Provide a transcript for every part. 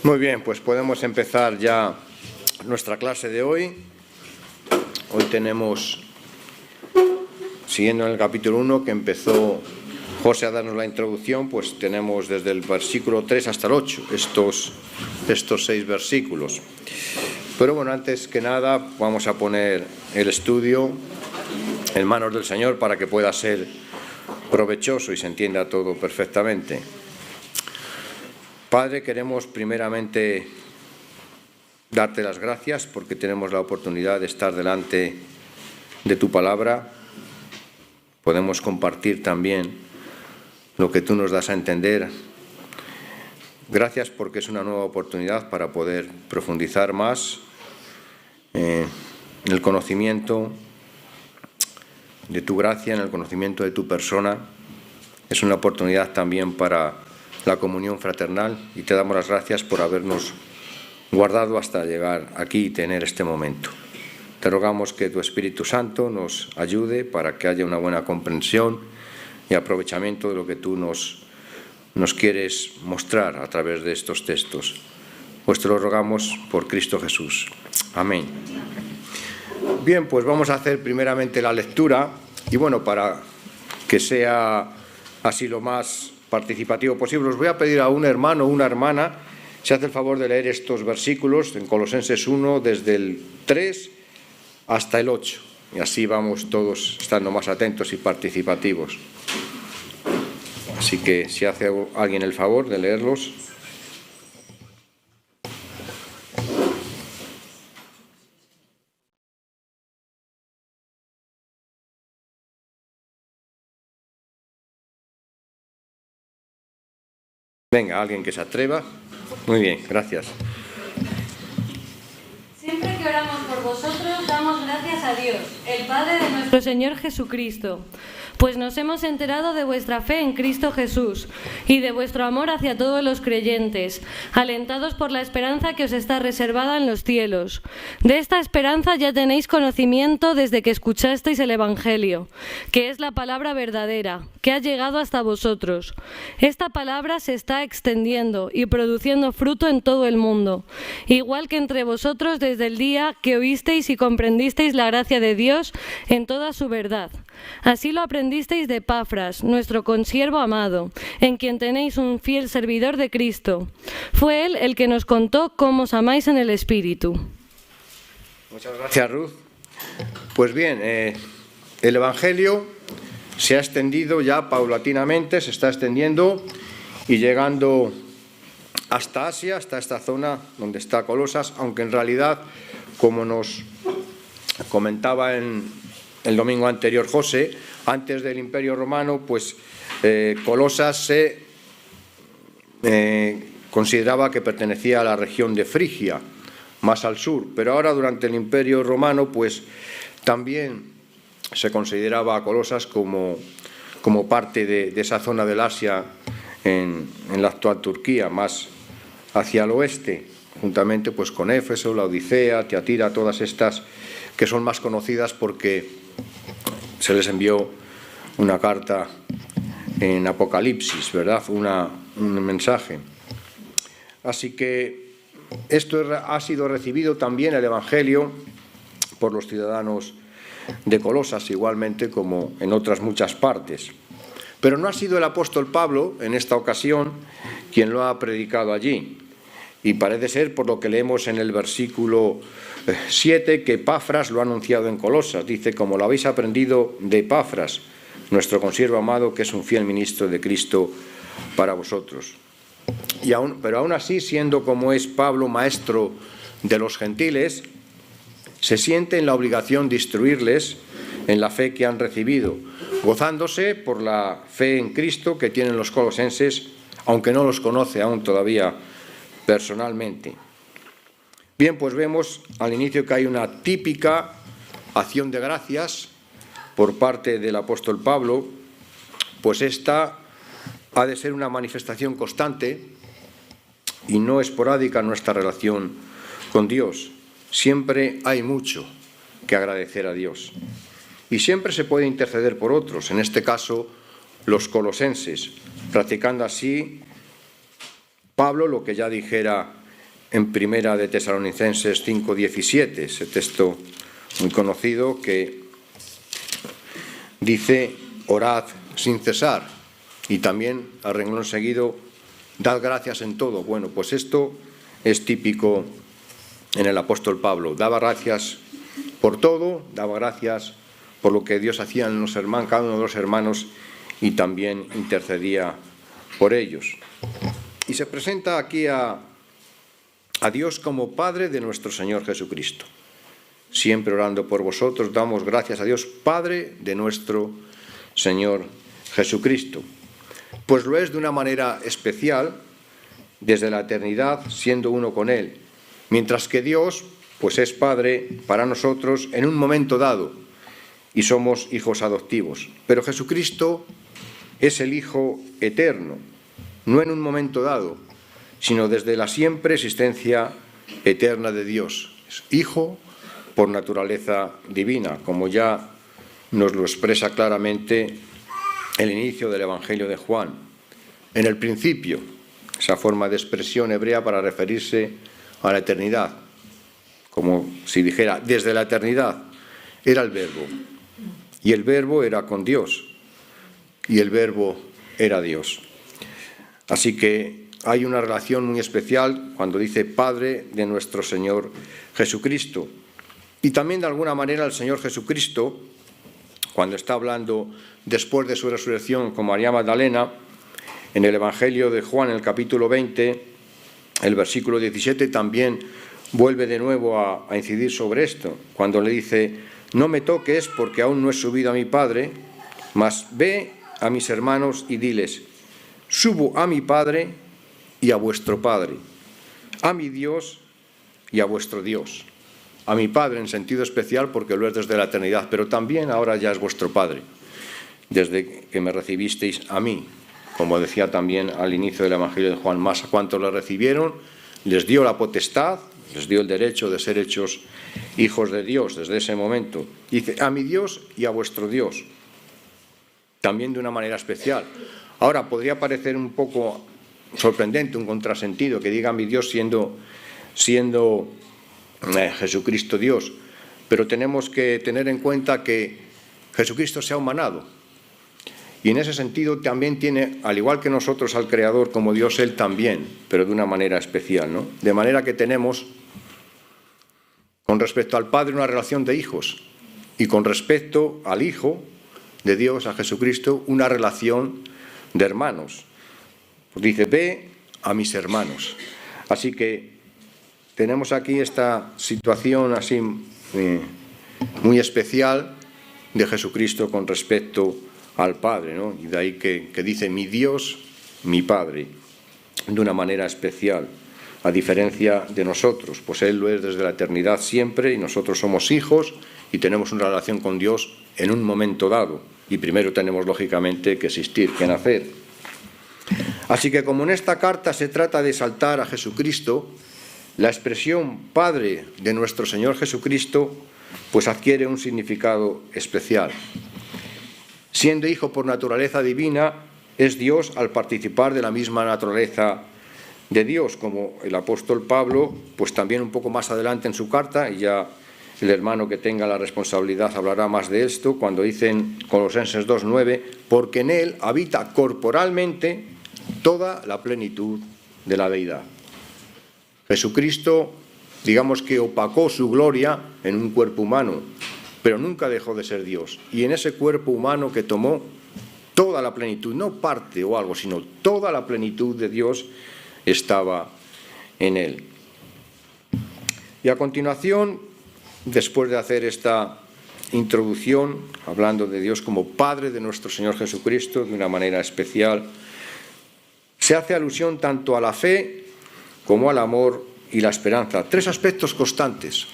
Muy bien, pues podemos empezar ya nuestra clase de hoy. Hoy tenemos, siguiendo en el capítulo 1 que empezó José a darnos la introducción, pues tenemos desde el versículo 3 hasta el 8, estos 6 versículos. Pero bueno, antes que nada vamos a poner el estudio en manos del Señor para que pueda ser provechoso y se entienda todo perfectamente. Padre, queremos primeramente darte las gracias porque tenemos la oportunidad de estar delante de tu palabra. Podemos compartir también lo que tú nos das a entender. Gracias porque es una nueva oportunidad para poder profundizar más en el conocimiento de tu gracia, en el conocimiento de tu persona. Es una oportunidad también para la comunión fraternal y te damos las gracias por habernos guardado hasta llegar aquí y tener este momento. Te rogamos que tu Espíritu Santo nos ayude para que haya una buena comprensión y aprovechamiento de lo que tú nos quieres mostrar a través de estos textos. Pues te lo rogamos por Cristo Jesús. Amén. Bien, pues vamos a hacer primeramente la lectura y bueno, para que sea así lo más participativo posible, os voy a pedir a un hermano o una hermana si hace el favor de leer estos versículos en Colosenses 1 desde el 3 hasta el 8 y así vamos todos estando más atentos y participativos. Así que si hace alguien el favor de leerlos. Venga, alguien que se atreva. Muy bien, gracias. Siempre que oramos por vosotros, damos gracias a Dios, el Padre de nuestro Señor Jesucristo, pues nos hemos enterado de vuestra fe en Cristo Jesús y de vuestro amor hacia todos los creyentes, alentados por la esperanza que os está reservada en los cielos. De esta esperanza ya tenéis conocimiento desde que escuchasteis el Evangelio, que es la palabra verdadera, que ha llegado hasta vosotros. Esta palabra se está extendiendo y produciendo fruto en todo el mundo, igual que entre vosotros desde el día que oísteis y comprendisteis la gracia de Dios en toda su verdad. Así lo aprendisteis de Epafras, nuestro consiervo amado, en quien tenéis un fiel servidor de Cristo. Fue él el que nos contó cómo os amáis en el Espíritu. Muchas gracias, Ruth. Pues bien, el Evangelio se ha extendido ya paulatinamente, se está extendiendo y llegando hasta Asia, hasta esta zona donde está Colosas, aunque en realidad, como nos comentaba en el domingo anterior José, antes del Imperio Romano, pues Colosas se consideraba que pertenecía a la región de Frigia, más al sur, pero ahora durante el Imperio Romano, pues también se consideraba a Colosas como parte de esa zona del Asia en la actual Turquía, más hacia el oeste, juntamente pues con Éfeso, la Odisea, Tiatira, todas estas que son más conocidas porque se les envió una carta en Apocalipsis, ¿verdad? Un mensaje. Así que esto ha sido recibido también el Evangelio por los ciudadanos de Colosas, igualmente como en otras muchas partes. Pero no ha sido el apóstol Pablo, en esta ocasión, quien lo ha predicado allí. Y parece ser, por lo que leemos en el versículo 7, que Epafras lo ha anunciado en Colosas. Dice, como lo habéis aprendido de Epafras, nuestro consiervo amado, que es un fiel ministro de Cristo para vosotros. Pero aún así, siendo como es Pablo maestro de los gentiles, se siente en la obligación de instruirles en la fe que han recibido, gozándose por la fe en Cristo que tienen los colosenses, aunque no los conoce aún todavía personalmente. Bien, pues vemos al inicio que hay una típica acción de gracias por parte del apóstol Pablo, pues esta ha de ser una manifestación constante y no esporádica en nuestra relación con Dios. Siempre hay mucho que agradecer a Dios y siempre se puede interceder por otros, en este caso los colosenses, practicando así Pablo lo que ya dijera en Primera de Tesalonicenses 5:17, ese texto muy conocido que dice: orad sin cesar, y también al renglón seguido, dad gracias en todo. Bueno, pues esto es típico en el apóstol Pablo. Daba gracias por todo, daba gracias por lo que Dios hacía en los hermanos, cada uno de los hermanos, y también intercedía por ellos. Y se presenta aquí a Dios como Padre de nuestro Señor Jesucristo. Siempre orando por vosotros, damos gracias a Dios, Padre de nuestro Señor Jesucristo. Pues lo es de una manera especial, desde la eternidad, siendo uno con Él. Mientras que Dios, pues es Padre para nosotros en un momento dado, y somos hijos adoptivos. Pero Jesucristo es el Hijo eterno, no en un momento dado, sino desde la siempre existencia eterna de Dios. Es Hijo por naturaleza divina, como ya nos lo expresa claramente el inicio del Evangelio de Juan. En el principio, esa forma de expresión hebrea para referirse a la eternidad, como si dijera, desde la eternidad era el Verbo, y el Verbo era con Dios, y el Verbo era Dios. Así que hay una relación muy especial cuando dice Padre de nuestro Señor Jesucristo. Y también de alguna manera el Señor Jesucristo, cuando está hablando después de su resurrección con María Magdalena, en el Evangelio de Juan, en el capítulo 20, el versículo 17, también vuelve de nuevo a incidir sobre esto, cuando le dice: no me toques porque aún no he subido a mi Padre, mas ve a mis hermanos y diles: subo a mi Padre y a vuestro Padre, a mi Dios y a vuestro Dios. A mi Padre en sentido especial porque lo es desde la eternidad, pero también ahora ya es vuestro Padre, desde que me recibisteis a mí. Como decía también al inicio del Evangelio de Juan, más a cuantos le recibieron, les dio la potestad, les dio el derecho de ser hechos hijos de Dios desde ese momento. Dice: a mi Dios y a vuestro Dios, también de una manera especial. Ahora, podría parecer un poco sorprendente, un contrasentido, que diga mi Dios siendo Jesucristo Dios, pero tenemos que tener en cuenta que Jesucristo se ha humanado, y en ese sentido también tiene, al igual que nosotros, al Creador como Dios, Él también, pero de una manera especial, ¿no? De manera que tenemos, con respecto al Padre, una relación de hijos, y con respecto al Hijo de Dios, a Jesucristo, una relación de hermanos. Pues dice: ve a mis hermanos. Así que tenemos aquí esta situación así muy especial de Jesucristo con respecto al Padre, ¿no? Y de ahí que dice mi Dios, mi Padre, de una manera especial, a diferencia de nosotros, pues Él lo es desde la eternidad siempre, y nosotros somos hijos y tenemos una relación con Dios en un momento dado, y primero tenemos lógicamente que existir, que nacer. Así que como en esta carta se trata de exaltar a Jesucristo, la expresión Padre de nuestro Señor Jesucristo pues adquiere un significado especial. Siendo hijo por naturaleza divina, es Dios al participar de la misma naturaleza de Dios, como el apóstol Pablo, pues también un poco más adelante en su carta, y ya el hermano que tenga la responsabilidad hablará más de esto, cuando dice en Colosenses 2:9, porque en Él habita corporalmente toda la plenitud de la deidad. Jesucristo, digamos que opacó su gloria en un cuerpo humano, pero nunca dejó de ser Dios. Y en ese cuerpo humano que tomó, toda la plenitud, no parte o algo, sino toda la plenitud de Dios estaba en Él. Y a continuación, después de hacer esta introducción, hablando de Dios como Padre de nuestro Señor Jesucristo, de una manera especial, se hace alusión tanto a la fe como al amor y la esperanza. Tres aspectos constantes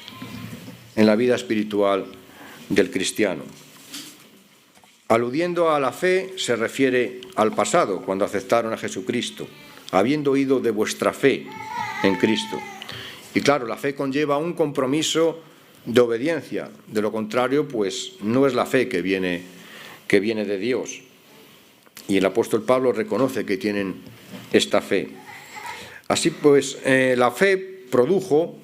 en la vida espiritual del cristiano. Aludiendo a la fe, se refiere al pasado, cuando aceptaron a Jesucristo, habiendo oído de vuestra fe en Cristo. Y claro, la fe conlleva un compromiso de obediencia. De lo contrario, pues no es la fe que viene de Dios. Y el apóstol Pablo reconoce que tienen esta fe. Así pues, la fe produjo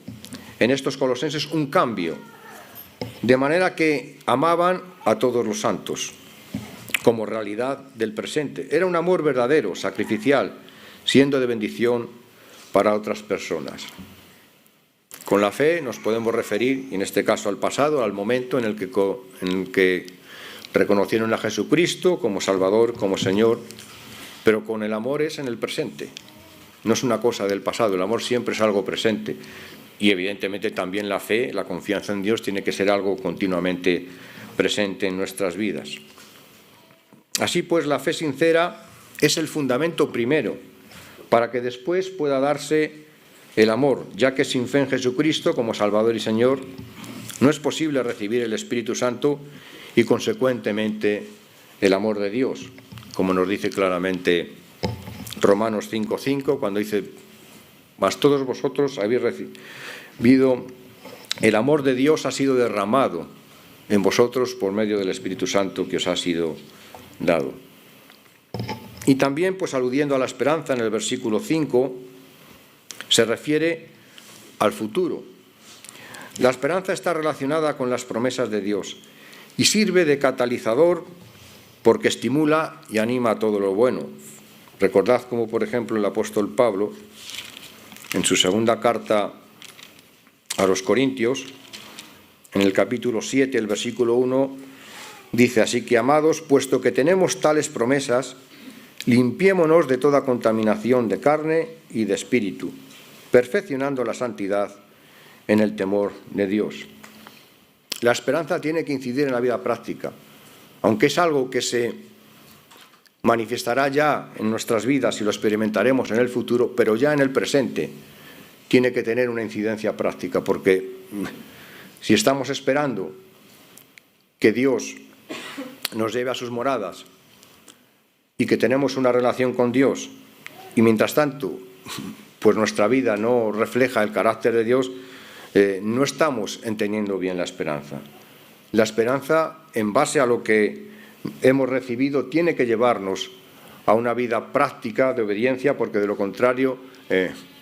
en estos colosenses un cambio, de manera que amaban a todos los santos como realidad del presente. Era un amor verdadero, sacrificial, siendo de bendición para otras personas. Con la fe nos podemos referir, en este caso al pasado, al momento en el que reconocieron a Jesucristo como Salvador, como Señor, pero con el amor es en el presente. No es una cosa del pasado, el amor siempre es algo presente. Y evidentemente también la fe, la confianza en Dios, tiene que ser algo continuamente presente en nuestras vidas. Así pues, la fe sincera es el fundamento primero para que después pueda darse el amor, ya que sin fe en Jesucristo como Salvador y Señor no es posible recibir el Espíritu Santo y consecuentemente el amor de Dios, como nos dice claramente Romanos 5:5, cuando dice: mas todos vosotros habéis recibido el amor de Dios, ha sido derramado en vosotros por medio del Espíritu Santo que os ha sido dado. Y también, pues aludiendo a la esperanza en el versículo 5, se refiere al futuro. La esperanza está relacionada con las promesas de Dios y sirve de catalizador porque estimula y anima a todo lo bueno. Recordad como, por ejemplo, el apóstol Pablo, en su segunda carta a los Corintios, en el capítulo 7, el versículo 1, dice: así que, amados, puesto que tenemos tales promesas, limpiémonos de toda contaminación de carne y de espíritu, perfeccionando la santidad en el temor de Dios. La esperanza tiene que incidir en la vida práctica, aunque es algo que se manifestará ya en nuestras vidas y lo experimentaremos en el futuro, pero ya en el presente tiene que tener una incidencia práctica, porque si estamos esperando que Dios nos lleve a sus moradas y que tenemos una relación con Dios y mientras tanto pues nuestra vida no refleja el carácter de Dios, no estamos entendiendo bien la esperanza. La esperanza, en base a lo que hemos recibido, tiene que llevarnos a una vida práctica de obediencia, porque de lo contrario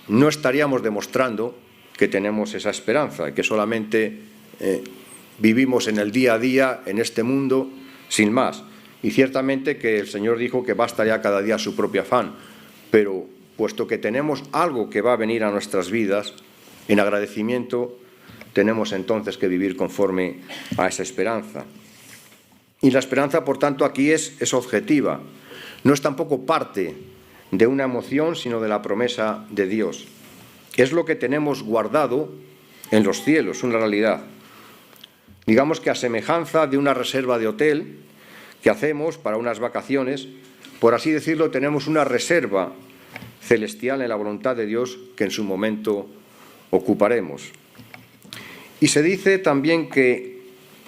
no estaríamos demostrando que tenemos esa esperanza y que solamente vivimos en el día a día en este mundo sin más. Y ciertamente que el Señor dijo que basta ya cada día su propio afán, pero puesto que tenemos algo que va a venir a nuestras vidas, en agradecimiento tenemos entonces que vivir conforme a esa esperanza. Y la esperanza, por tanto, aquí es objetiva. No es tampoco parte de una emoción, sino de la promesa de Dios. Es lo que tenemos guardado en los cielos, una realidad. Digamos que a semejanza de una reserva de hotel que hacemos para unas vacaciones, por así decirlo, tenemos una reserva celestial en la voluntad de Dios que en su momento ocuparemos. Y se dice también que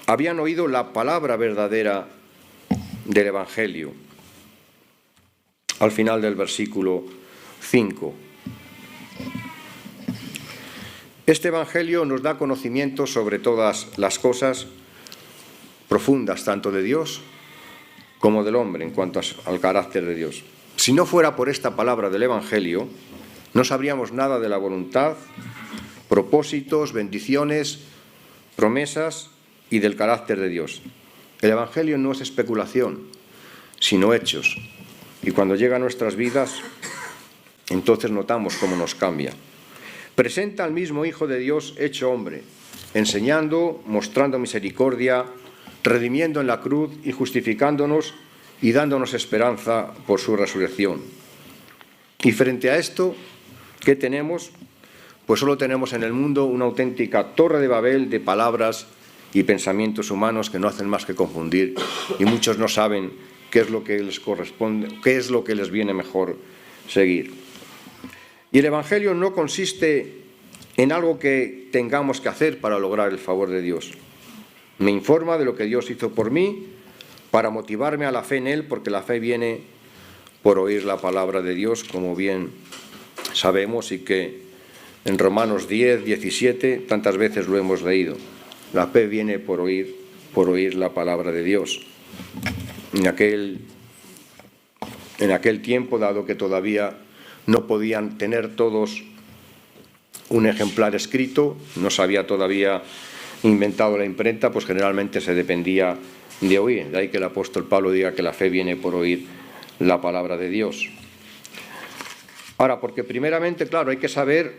habían oído la palabra verdadera del Evangelio, al final del versículo 5. Este Evangelio nos da conocimiento sobre todas las cosas profundas, tanto de Dios como del hombre, en cuanto al carácter de Dios. Si no fuera por esta palabra del Evangelio, no sabríamos nada de la voluntad, propósitos, bendiciones, promesas y del carácter de Dios. El Evangelio no es especulación, sino hechos. Y cuando llega a nuestras vidas, entonces notamos cómo nos cambia. Presenta al mismo Hijo de Dios hecho hombre, enseñando, mostrando misericordia, redimiendo en la cruz y justificándonos y dándonos esperanza por su resurrección. Y frente a esto, ¿qué tenemos? Pues solo tenemos en el mundo una auténtica torre de Babel de palabras y pensamientos humanos que no hacen más que confundir, y muchos no saben qué es lo que les corresponde, qué es lo que les viene mejor seguir. Y el Evangelio no consiste en algo que tengamos que hacer para lograr el favor de Dios. Me informa de lo que Dios hizo por mí para motivarme a la fe en Él, porque la fe viene por oír la palabra de Dios, como bien sabemos, y que en Romanos 10, 17 tantas veces lo hemos leído. La fe viene por oír la palabra de Dios. En aquel tiempo, dado que todavía no podían tener todos un ejemplar escrito, no se había todavía inventado la imprenta, pues generalmente se dependía de oír. De ahí que el apóstol Pablo diga que la fe viene por oír la palabra de Dios. Ahora, porque primeramente, claro, hay que saber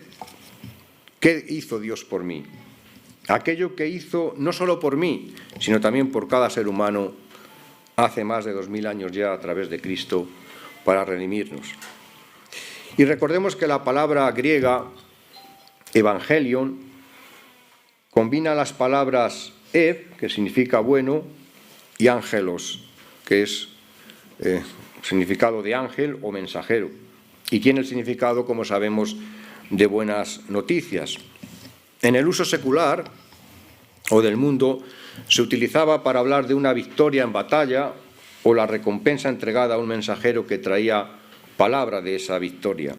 qué hizo Dios por mí. Aquello que hizo no solo por mí, sino también por cada ser humano hace más de 2000 años ya a través de Cristo para redimirnos. Y recordemos que la palabra griega evangelion combina las palabras ev, que significa bueno, y ángelos, que es significado de ángel o mensajero. Y tiene el significado, como sabemos, de buenas noticias. En el uso secular o del mundo se utilizaba para hablar de una victoria en batalla o la recompensa entregada a un mensajero que traía palabra de esa victoria.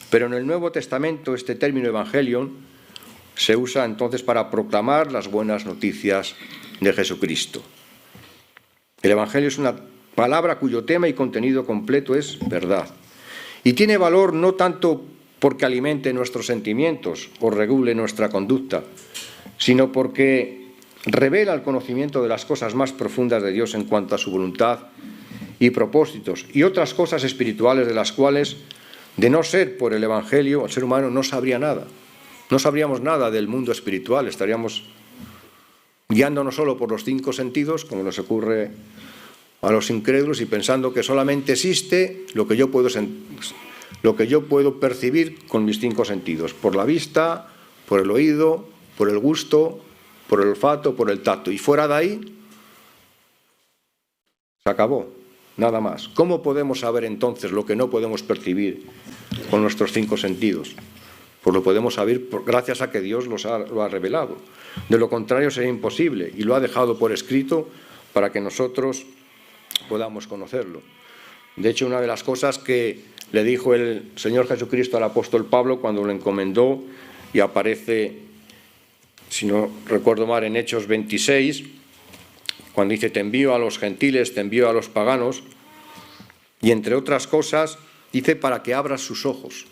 Pero en el Nuevo Testamento este término evangelion se usa entonces para proclamar las buenas noticias de Jesucristo. El evangelio es una palabra cuyo tema y contenido completo es verdad. Y tiene valor no tanto porque alimente nuestros sentimientos o regule nuestra conducta, sino porque revela el conocimiento de las cosas más profundas de Dios en cuanto a su voluntad y propósitos, y otras cosas espirituales de las cuales, de no ser por el evangelio, el ser humano no sabría nada. No sabríamos nada del mundo espiritual, estaríamos guiándonos solo por los 5 sentidos, como nos ocurre a los incrédulos, y pensando que solamente existe lo que yo puedo percibir con mis 5 sentidos, por la vista, por el oído, por el gusto, por el olfato, por el tacto. Y fuera de ahí, se acabó, nada más. ¿Cómo podemos saber entonces lo que no podemos percibir con nuestros 5 sentidos? Pues lo podemos saber gracias a que Dios lo ha revelado. De lo contrario sería imposible, y lo ha dejado por escrito para que nosotros podamos conocerlo. De hecho, una de las cosas que le dijo el Señor Jesucristo al apóstol Pablo cuando lo encomendó, y aparece, si no recuerdo mal, en Hechos 26, cuando dice: te envío a los gentiles, te envío a los paganos, y entre otras cosas dice para que abras sus ojos.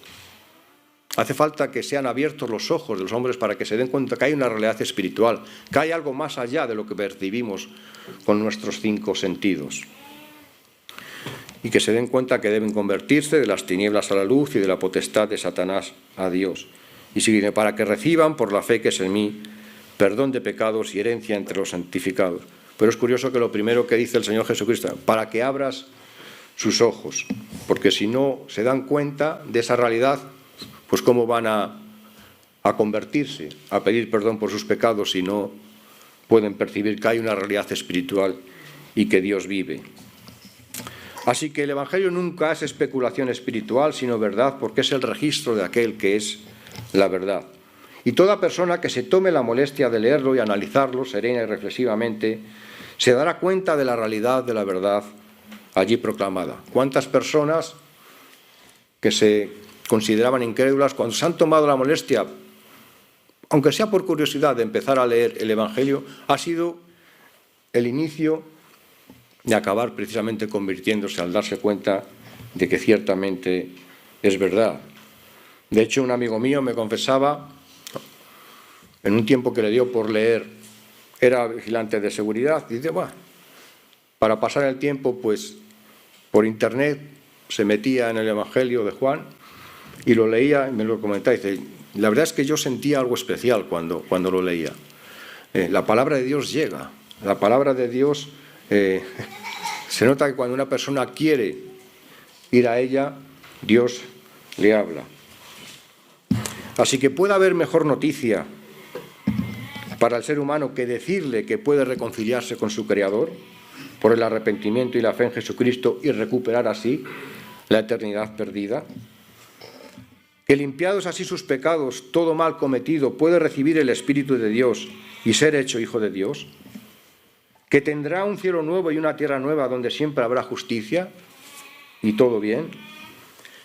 Hace falta que sean abiertos los ojos de los hombres para que se den cuenta que hay una realidad espiritual, que hay algo más allá de lo que percibimos con nuestros 5 sentidos. Y que se den cuenta que deben convertirse de las tinieblas a la luz y de la potestad de Satanás a Dios. Y sigue: para que reciban por la fe que es en mí perdón de pecados y herencia entre los santificados. Pero es curioso que lo primero que dice el Señor Jesucristo, para que abras sus ojos, porque si no se dan cuenta de esa realidad, pues cómo van a convertirse, a pedir perdón por sus pecados si no pueden percibir que hay una realidad espiritual y que Dios vive. Así que el Evangelio nunca es especulación espiritual, sino verdad, porque es el registro de aquel que es la verdad. Y toda persona que se tome la molestia de leerlo y analizarlo serena y reflexivamente, se dará cuenta de la realidad de la verdad allí proclamada. ¿Cuántas personas que se consideraban incrédulas, cuando se han tomado la molestia, aunque sea por curiosidad, de empezar a leer el Evangelio, ha sido el inicio de acabar precisamente convirtiéndose al darse cuenta de que ciertamente es verdad? De hecho, un amigo mío me confesaba, en un tiempo que le dio por leer, era vigilante de seguridad, y dice: bueno, para pasar el tiempo, pues por internet se metía en el Evangelio de Juan y lo leía, y me lo comentaba, y dice: la verdad es que yo sentía algo especial cuando lo leía. La palabra de Dios llega, la palabra de Dios, se nota que cuando una persona quiere ir a ella, Dios le habla. Así que puede haber mejor noticia para el ser humano que decirle que puede reconciliarse con su Creador por el arrepentimiento y la fe en Jesucristo y recuperar así la eternidad perdida. Que limpiados así sus pecados, todo mal cometido, puede recibir el Espíritu de Dios y ser hecho hijo de Dios. Que tendrá un cielo nuevo y una tierra nueva donde siempre habrá justicia y todo bien.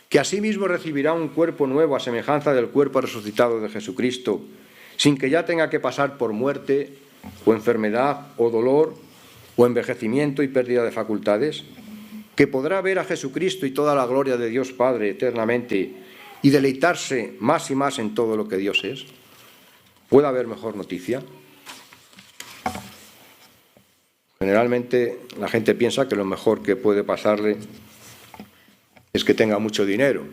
Que asimismo recibirá un cuerpo nuevo a semejanza del cuerpo resucitado de Jesucristo, sin que ya tenga que pasar por muerte o enfermedad o dolor o envejecimiento y pérdida de facultades. Que podrá ver a Jesucristo y toda la gloria de Dios Padre eternamente, y deleitarse más y más en todo lo que Dios es? ¿Puede haber mejor noticia? Generalmente la gente piensa que lo mejor que puede pasarle es que tenga mucho dinero,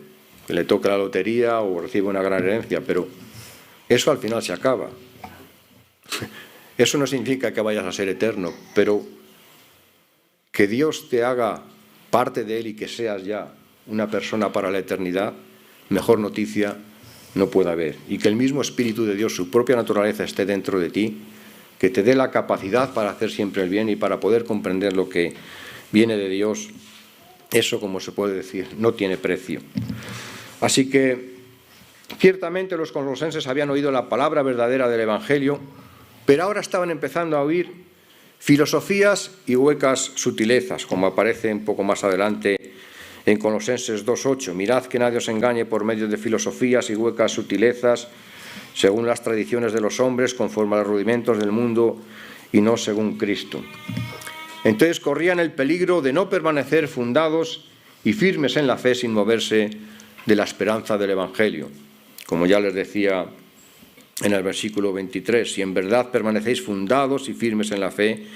que le toque la lotería o reciba una gran herencia, pero eso al final se acaba. Eso no significa que vayas a ser eterno, pero que Dios te haga parte de Él y que seas ya una persona para la eternidad, mejor noticia no puede haber. Y que el mismo Espíritu de Dios, su propia naturaleza, esté dentro de ti, que te dé la capacidad para hacer siempre el bien y para poder comprender lo que viene de Dios, eso, como se puede decir, no tiene precio. Así que, ciertamente los colosenses habían oído la palabra verdadera del Evangelio, pero ahora estaban empezando a oír filosofías y huecas sutilezas, como aparece un poco más adelante en Colosenses 2:8. Mirad que nadie os engañe por medio de filosofías y huecas sutilezas, según las tradiciones de los hombres, conforme a los rudimentos del mundo y no según Cristo. Entonces corrían el peligro de no permanecer fundados y firmes en la fe sin moverse de la esperanza del Evangelio. Como ya les decía en el versículo 23, si en verdad permanecéis fundados y firmes en la fe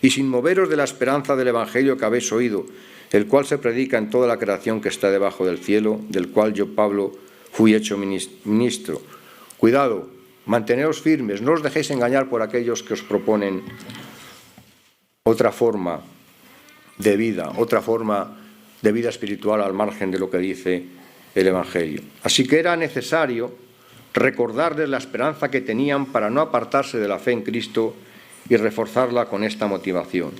y sin moveros de la esperanza del Evangelio que habéis oído, el cual se predica en toda la creación que está debajo del cielo, del cual yo, Pablo, fui hecho ministro. Cuidado, manteneos firmes, no os dejéis engañar por aquellos que os proponen otra forma de vida, otra forma de vida espiritual al margen de lo que dice el Evangelio. Así que era necesario recordarles la esperanza que tenían para no apartarse de la fe en Cristo y reforzarla con esta motivación.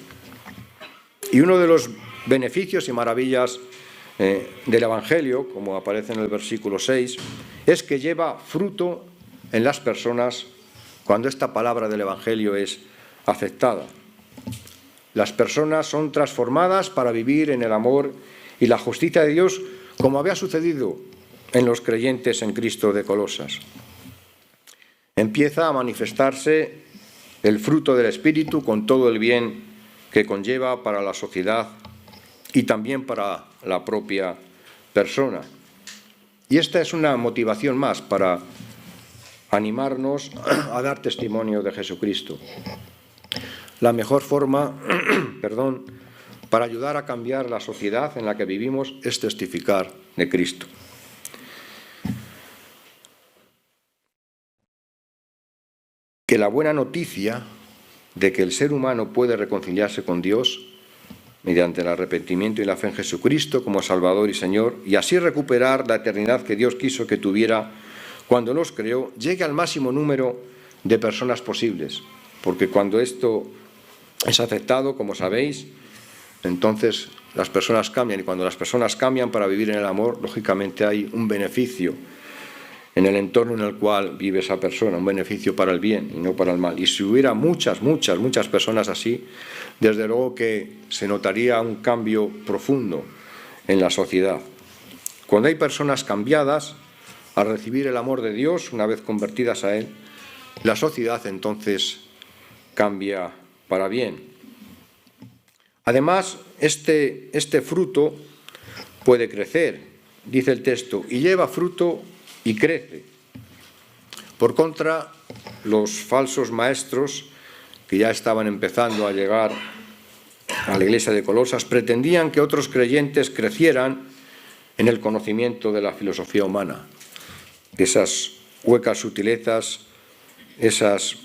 Y uno de los beneficios y maravillas del Evangelio, como aparece en el versículo 6, es que lleva fruto en las personas cuando esta palabra del Evangelio es aceptada. Las personas son transformadas para vivir en el amor y la justicia de Dios, como había sucedido en los creyentes en Cristo de Colosas. Empieza a manifestarse el fruto del Espíritu con todo el bien que conlleva para la sociedad y también para la propia persona. Y esta es una motivación más para animarnos a dar testimonio de Jesucristo. La mejor forma, para ayudar a cambiar la sociedad en la que vivimos es testificar de Cristo. Que la buena noticia de que el ser humano puede reconciliarse con Dios mediante el arrepentimiento y la fe en Jesucristo como Salvador y Señor, y así recuperar la eternidad que Dios quiso que tuviera cuando los creó, llegue al máximo número de personas posibles. Porque cuando esto es aceptado, como sabéis, entonces las personas cambian, y cuando las personas cambian para vivir en el amor, lógicamente hay un beneficio en el entorno en el cual vive esa persona, un beneficio para el bien y no para el mal. Y si hubiera muchas personas así, desde luego que se notaría un cambio profundo en la sociedad. Cuando hay personas cambiadas, al recibir el amor de Dios, una vez convertidas a Él, la sociedad entonces cambia para bien. Además, este fruto puede crecer, dice el texto, y lleva fruto y crece. Por contra, los falsos maestros, que ya estaban empezando a llegar a la iglesia de Colosas, pretendían que otros creyentes crecieran en el conocimiento de la filosofía humana, esas huecas sutilezas, esas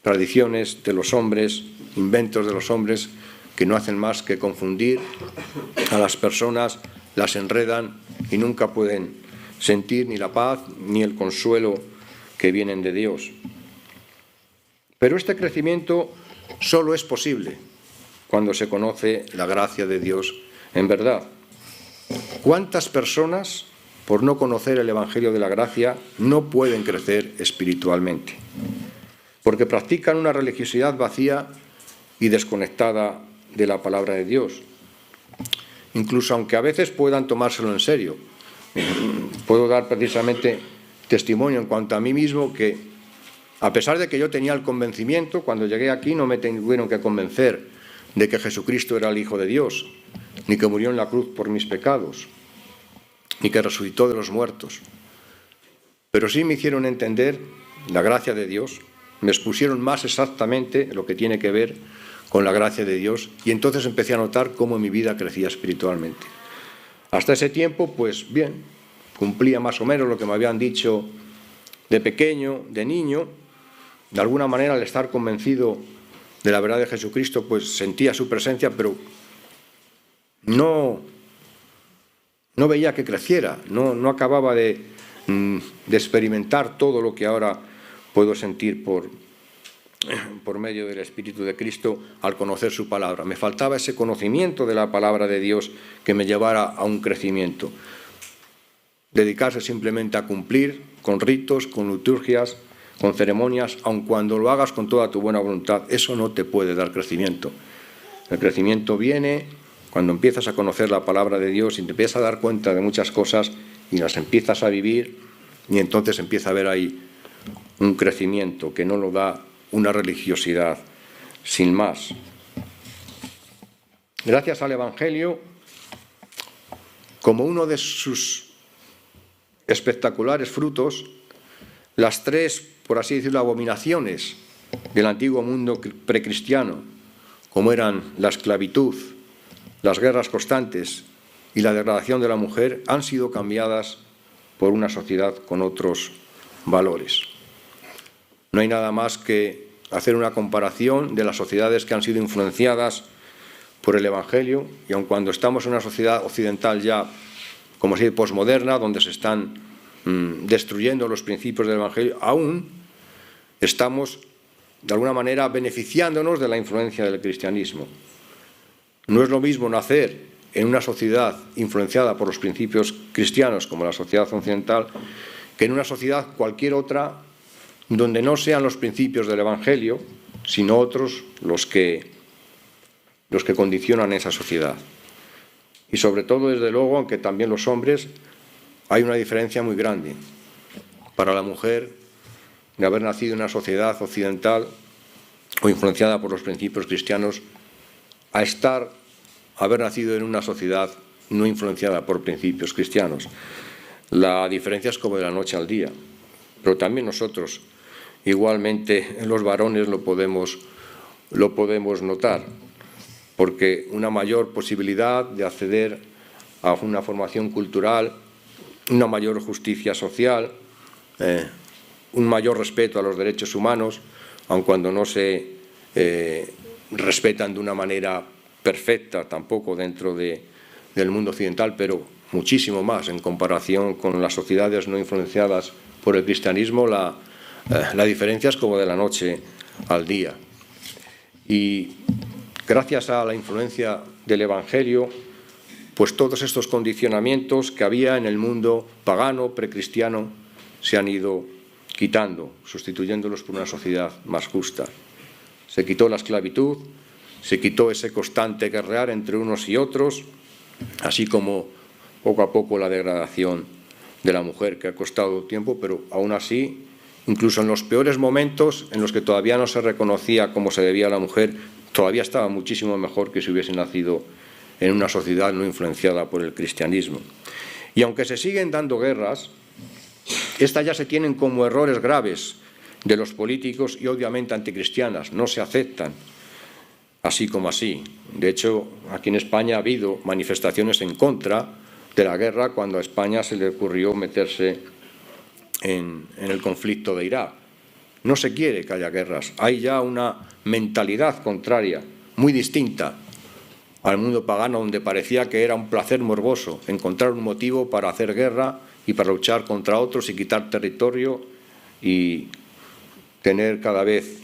tradiciones de los hombres, inventos de los hombres, que no hacen más que confundir a las personas, las enredan y nunca pueden sentir ni la paz ni el consuelo que vienen de Dios. Pero este crecimiento solo es posible cuando se conoce la gracia de Dios en verdad. ¿Cuántas personas, por no conocer el Evangelio de la gracia, no pueden crecer espiritualmente? Porque practican una religiosidad vacía y desconectada de la palabra de Dios. Incluso aunque a veces puedan tomárselo en serio. Puedo dar precisamente testimonio en cuanto a mí mismo que, a pesar de que yo tenía el convencimiento, cuando llegué aquí no me tuvieron que convencer de que Jesucristo era el Hijo de Dios, ni que murió en la cruz por mis pecados. ni que resucitó de los muertos. Pero sí me hicieron entender la gracia de Dios, me expusieron más exactamente lo que tiene que ver con la gracia de Dios, y entonces empecé a notar cómo mi vida crecía espiritualmente. Hasta ese tiempo, pues bien, cumplía más o menos lo que me habían dicho de pequeño, de niño. De alguna manera, al estar convencido de la verdad de Jesucristo, pues sentía su presencia, pero no veía que creciera, no acababa de experimentar todo lo que ahora puedo sentir por medio del Espíritu de Cristo al conocer su palabra. Me faltaba ese conocimiento de la palabra de Dios que me llevara a un crecimiento. Dedicarse simplemente a cumplir con ritos, con liturgias, con ceremonias, aun cuando lo hagas con toda tu buena voluntad, eso no te puede dar crecimiento. El crecimiento viene cuando empiezas a conocer la palabra de Dios y te empiezas a dar cuenta de muchas cosas y las empiezas a vivir, y entonces empieza a haber ahí un crecimiento que no lo da una religiosidad sin más. Gracias al Evangelio, como uno de sus espectaculares frutos, las tres, por así decirlo, abominaciones del antiguo mundo precristiano, como eran la esclavitud, las guerras constantes y la degradación de la mujer, han sido cambiadas por una sociedad con otros valores. No hay nada más que hacer una comparación de las sociedades que han sido influenciadas por el Evangelio, y aun cuando estamos en una sociedad occidental ya, como se dice, posmoderna, donde se están destruyendo los principios del Evangelio, aún estamos, de alguna manera, beneficiándonos de la influencia del cristianismo. No es lo mismo nacer en una sociedad influenciada por los principios cristianos, como la sociedad occidental, que en una sociedad cualquier otra, donde no sean los principios del Evangelio, sino otros los que condicionan esa sociedad. Y sobre todo, desde luego, aunque también los hombres, hay una diferencia muy grande. Para la mujer, de haber nacido en una sociedad occidental o influenciada por los principios cristianos, a haber nacido en una sociedad no influenciada por principios cristianos. La diferencia es como de la noche al día. Pero también nosotros, igualmente, los varones lo podemos notar, porque una mayor posibilidad de acceder a una formación cultural, una mayor justicia social, un mayor respeto a los derechos humanos, aun cuando no se respetan de una manera perfecta tampoco dentro del mundo occidental, pero muchísimo más en comparación con las sociedades no influenciadas por el cristianismo. La diferencia es como de la noche al día. Y gracias a la influencia del Evangelio, pues todos estos condicionamientos que había en el mundo pagano, precristiano, se han ido quitando, sustituyéndolos por una sociedad más justa. Se quitó la esclavitud, se quitó ese constante guerrear entre unos y otros, así como poco a poco la degradación de la mujer, que ha costado tiempo, pero aún así, incluso en los peores momentos en los que todavía no se reconocía cómo se debía a la mujer, todavía estaba muchísimo mejor que si hubiese nacido en una sociedad no influenciada por el cristianismo. Y aunque se siguen dando guerras, estas ya se tienen como errores graves de los políticos y obviamente anticristianas, no se aceptan así como así. De hecho, aquí en España ha habido manifestaciones en contra de la guerra cuando a España se le ocurrió meterse en el conflicto de Irak. No se quiere que haya guerras. Hay ya una mentalidad contraria, muy distinta al mundo pagano, donde parecía que era un placer morboso encontrar un motivo para hacer guerra y para luchar contra otros y quitar territorio y tener cada vez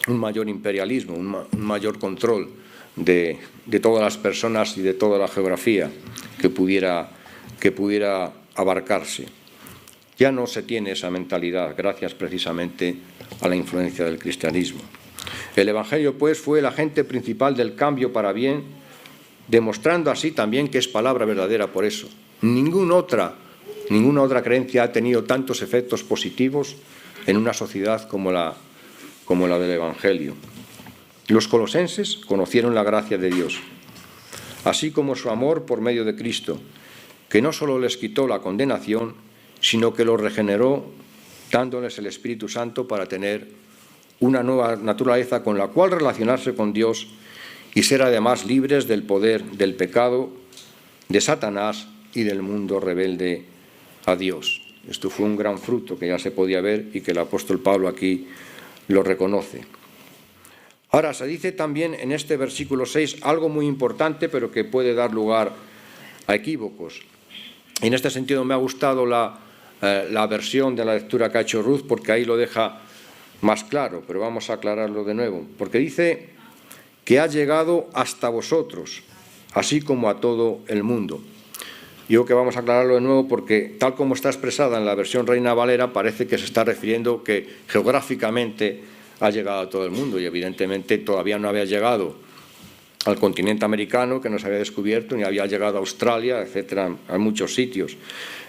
un mayor imperialismo, un mayor control de todas las personas y de toda la geografía que pudiera abarcarse. Ya no se tiene esa mentalidad, gracias precisamente a la influencia del cristianismo. El Evangelio, pues, fue el agente principal del cambio para bien, demostrando así también que es palabra verdadera por eso. Ninguna otra creencia ha tenido tantos efectos positivos en una sociedad como la del Evangelio. Los colosenses conocieron la gracia de Dios, así como su amor por medio de Cristo, que no solo les quitó la condenación, sino que los regeneró dándoles el Espíritu Santo para tener una nueva naturaleza con la cual relacionarse con Dios y ser además libres del poder del pecado, de Satanás y del mundo rebelde a Dios. Esto fue un gran fruto que ya se podía ver y que el apóstol Pablo aquí lo reconoce. Ahora, se dice también en este versículo 6 algo muy importante, pero que puede dar lugar a equívocos. En este sentido me ha gustado la versión de la lectura que ha hecho Ruth, porque ahí lo deja más claro, pero vamos a aclararlo de nuevo. Porque dice que ha llegado hasta vosotros, así como a todo el mundo. Digo que vamos a aclararlo de nuevo porque, tal como está expresada en la versión Reina Valera, parece que se está refiriendo que geográficamente ha llegado a todo el mundo y evidentemente todavía no había llegado al continente americano, que no se había descubierto, ni había llegado a Australia, etcétera, a muchos sitios.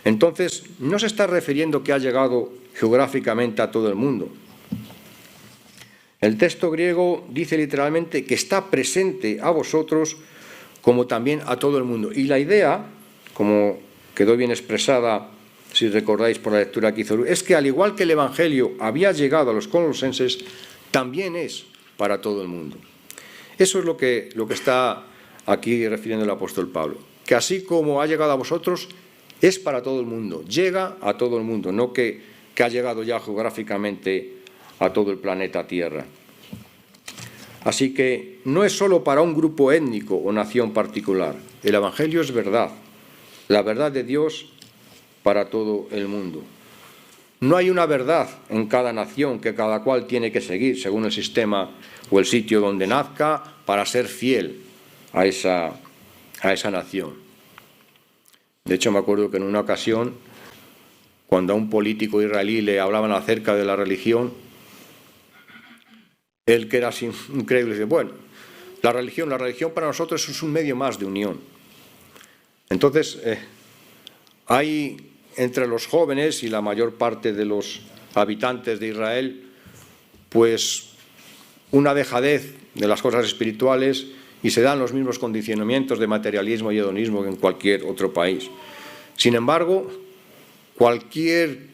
Entonces, no se está refiriendo que ha llegado geográficamente a todo el mundo. El texto griego dice literalmente que está presente a vosotros como también a todo el mundo. Y la idea, como quedó bien expresada, si recordáis por la lectura que hizo, es que al igual que el Evangelio había llegado a los colosenses, también es para todo el mundo. Eso es lo que está aquí refiriendo el apóstol Pablo, que así como ha llegado a vosotros, es para todo el mundo, llega a todo el mundo, no que ha llegado ya geográficamente a todo el planeta Tierra. Así que no es solo para un grupo étnico o nación particular. El Evangelio es verdad, la verdad de Dios para todo el mundo. No hay una verdad en cada nación que cada cual tiene que seguir según el sistema o el sitio donde nazca para ser fiel a esa nación. De hecho, me acuerdo que en una ocasión, cuando a un político israelí le hablaban acerca de la religión, él, que era incrédulo, dice, bueno, la religión para nosotros es un medio más de unión. Entonces, hay entre los jóvenes y la mayor parte de los habitantes de Israel, pues una dejadez de las cosas espirituales y se dan los mismos condicionamientos de materialismo y hedonismo que en cualquier otro país. Sin embargo, cualquier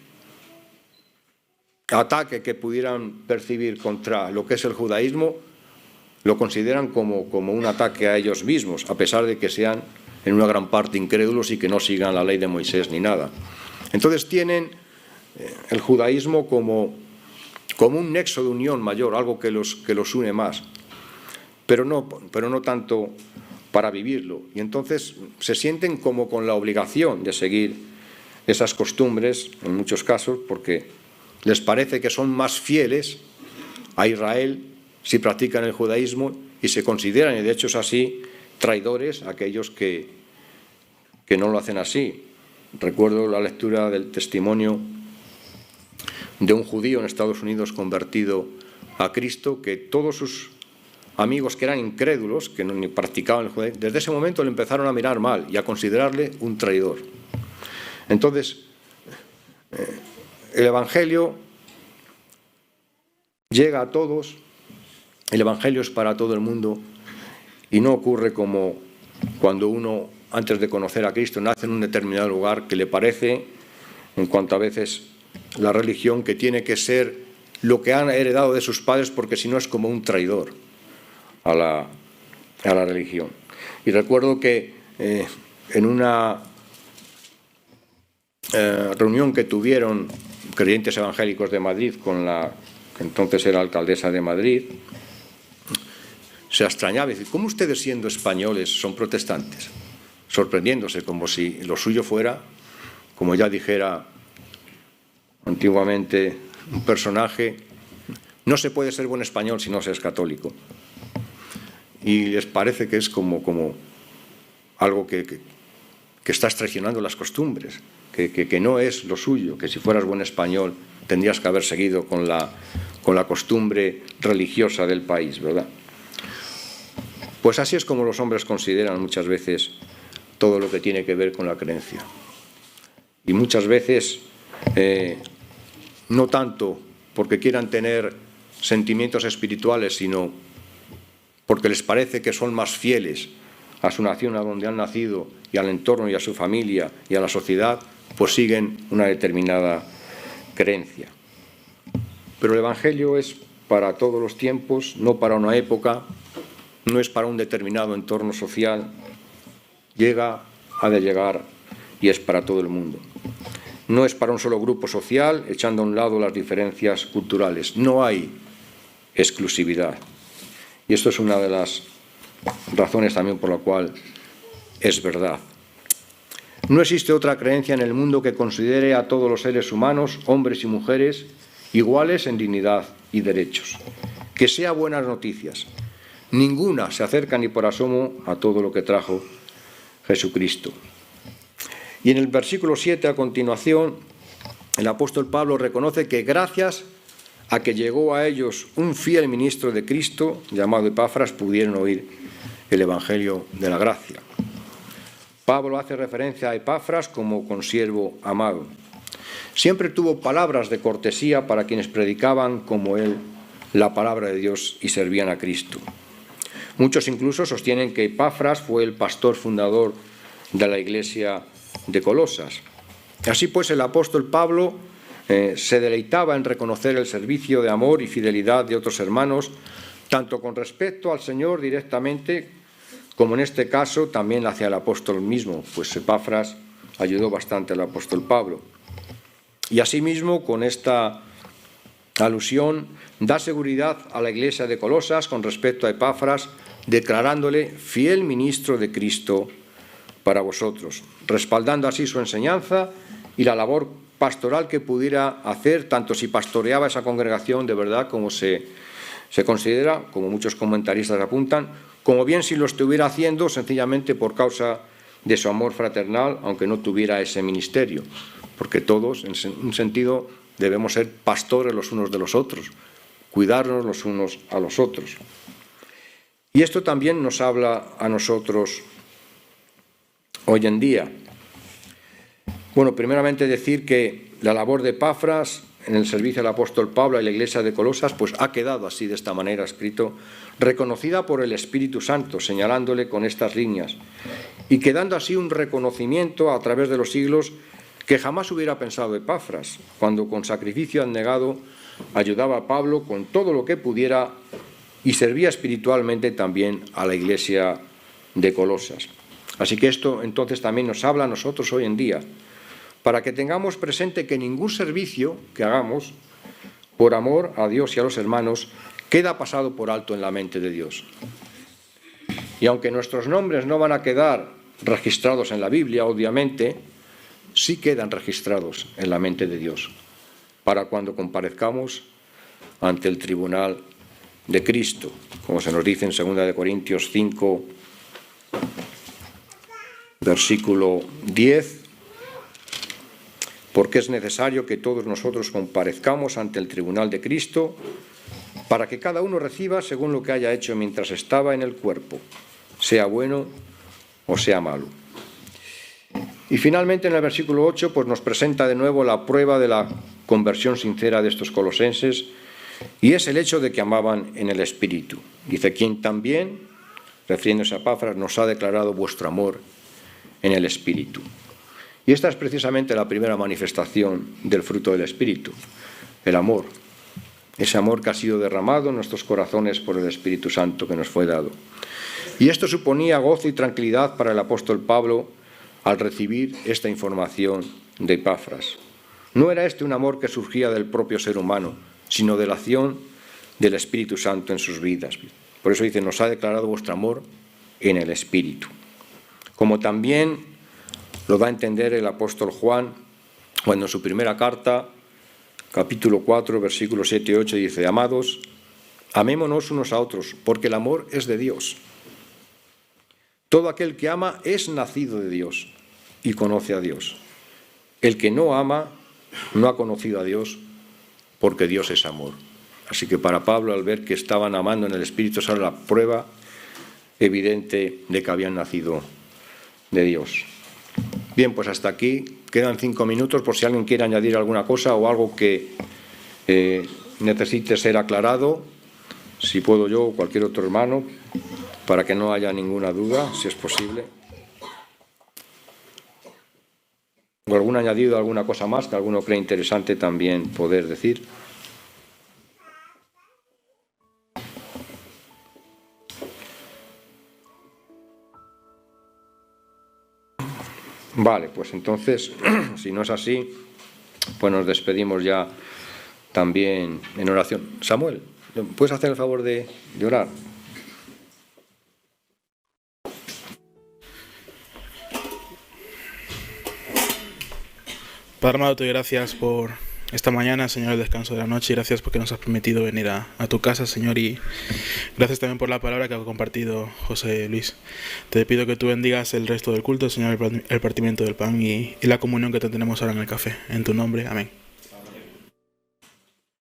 ataque que pudieran percibir contra lo que es el judaísmo lo consideran como un ataque a ellos mismos, a pesar de que sean en una gran parte incrédulos y que no sigan la ley de Moisés ni nada. Entonces tienen el judaísmo como un nexo de unión mayor, algo que los une más, pero no tanto para vivirlo. Y entonces se sienten como con la obligación de seguir esas costumbres, en muchos casos, porque les parece que son más fieles a Israel si practican el judaísmo y se consideran, y de hecho es así, traidores a aquellos que no lo hacen así. Recuerdo la lectura del testimonio de un judío en Estados Unidos convertido a Cristo, que todos sus amigos que eran incrédulos, que no ni practicaban el judaísmo, desde ese momento le empezaron a mirar mal y a considerarle un traidor. Entonces, el Evangelio llega a todos, el Evangelio es para todo el mundo y no ocurre como cuando uno, antes de conocer a Cristo, nace en un determinado lugar que le parece, en cuanto a veces la religión, que tiene que ser lo que han heredado de sus padres, porque si no es como un traidor a la religión. Y recuerdo que en una reunión que tuvieron creyentes evangélicos de Madrid con la que entonces era alcaldesa de Madrid, se extrañaba y decía, ¿cómo ustedes siendo españoles son protestantes? Sorprendiéndose, como si lo suyo fuera, como ya dijera antiguamente un personaje, no se puede ser buen español si no se es católico. Y les parece que es como algo que estás traicionando las costumbres, que no es lo suyo, que si fueras buen español tendrías que haber seguido con la costumbre religiosa del país, ¿verdad? Pues así es como los hombres consideran muchas veces todo lo que tiene que ver con la creencia. Y muchas veces, no tanto porque quieran tener sentimientos espirituales, sino porque les parece que son más fieles a su nación, a donde han nacido, y al entorno, y a su familia, y a la sociedad, pues siguen una determinada creencia. Pero el Evangelio es para todos los tiempos, no para una época, no es para un determinado entorno social, ha de llegar y es para todo el mundo. No es para un solo grupo social, echando a un lado las diferencias culturales. No hay exclusividad. Y esto es una de las razones también por la cual es verdad. No existe otra creencia en el mundo que considere a todos los seres humanos, hombres y mujeres, iguales en dignidad y derechos. Que sea buenas noticias. Ninguna se acerca ni por asomo a todo lo que trajo Jesucristo. Y en el versículo 7, a continuación, el apóstol Pablo reconoce que gracias a que llegó a ellos un fiel ministro de Cristo, llamado Epafras, pudieron oír el Evangelio de la gracia. Pablo hace referencia a Epafras como consiervo amado. Siempre tuvo palabras de cortesía para quienes predicaban como él la palabra de Dios y servían a Cristo. Muchos incluso sostienen que Epafras fue el pastor fundador de la iglesia de Colosas. Así pues, el apóstol Pablo se deleitaba en reconocer el servicio de amor y fidelidad de otros hermanos, tanto con respecto al Señor directamente, como en este caso también hacia el apóstol mismo, pues Epafras ayudó bastante al apóstol Pablo. Y asimismo, con esta alusión, da seguridad a la iglesia de Colosas con respecto a Epafras, declarándole fiel ministro de Cristo para vosotros, respaldando así su enseñanza y la labor pastoral que pudiera hacer, tanto si pastoreaba esa congregación de verdad como se considera, como muchos comentaristas apuntan, como bien si lo estuviera haciendo sencillamente por causa de su amor fraternal, aunque no tuviera ese ministerio, porque todos, en un sentido, debemos ser pastores los unos de los otros, cuidarnos los unos a los otros. Y esto también nos habla a nosotros hoy en día. Bueno, primeramente decir que la labor de Epafras en el servicio del apóstol Pablo y la iglesia de Colosas, pues ha quedado así de esta manera escrito, reconocida por el Espíritu Santo, señalándole con estas líneas, y quedando así un reconocimiento a través de los siglos que jamás hubiera pensado Epafras, cuando con sacrificio abnegado ayudaba a Pablo con todo lo que pudiera y servía espiritualmente también a la iglesia de Colosas. Así que esto entonces también nos habla a nosotros hoy en día, para que tengamos presente que ningún servicio que hagamos por amor a Dios y a los hermanos queda pasado por alto en la mente de Dios. Y aunque nuestros nombres no van a quedar registrados en la Biblia, obviamente, sí quedan registrados en la mente de Dios, para cuando comparezcamos ante el tribunal de Cristo, como se nos dice en 2 Corintios 5, versículo 10, porque es necesario que todos nosotros comparezcamos ante el tribunal de Cristo, para que cada uno reciba según lo que haya hecho mientras estaba en el cuerpo, sea bueno o sea malo. Y finalmente en el versículo 8 pues nos presenta de nuevo la prueba de la conversión sincera de estos colosenses, y es el hecho de que amaban en el Espíritu. Dice, quien también, refiriéndose a Epafras, nos ha declarado vuestro amor en el Espíritu. Y esta es precisamente la primera manifestación del fruto del Espíritu, el amor. Ese amor que ha sido derramado en nuestros corazones por el Espíritu Santo que nos fue dado. Y esto suponía gozo y tranquilidad para el apóstol Pablo al recibir esta información de Epafras. No era este un amor que surgía del propio ser humano, sino de la acción del Espíritu Santo en sus vidas. Por eso dice, nos ha declarado vuestro amor en el Espíritu. Como también lo da a entender el apóstol Juan, cuando en su primera carta, capítulo 4, versículos 7 y 8, dice, amados, amémonos unos a otros, porque el amor es de Dios. Todo aquel que ama es nacido de Dios y conoce a Dios. El que no ama no ha conocido a Dios, porque Dios es amor. Así que para Pablo, al ver que estaban amando en el Espíritu, esa era la prueba evidente de que habían nacido de Dios. Bien, pues hasta aquí. Quedan 5 minutos por si alguien quiere añadir alguna cosa o algo que necesite ser aclarado. Si puedo yo o cualquier otro hermano. para que no haya ninguna duda, si es posible. ¿O algún añadido, alguna cosa más que alguno cree interesante también poder decir? Vale, pues entonces, si no es así, pues nos despedimos ya también en oración. Samuel, ¿puedes hacer el favor de orar? Padre amado, te doy gracias por esta mañana, Señor, el descanso de la noche, y gracias porque nos has permitido venir a tu casa, Señor, y gracias también por la palabra que ha compartido José Luis. Te pido que tú bendigas el resto del culto, Señor, el partimiento del pan y la comunión que tenemos ahora en el café. En tu nombre, amén.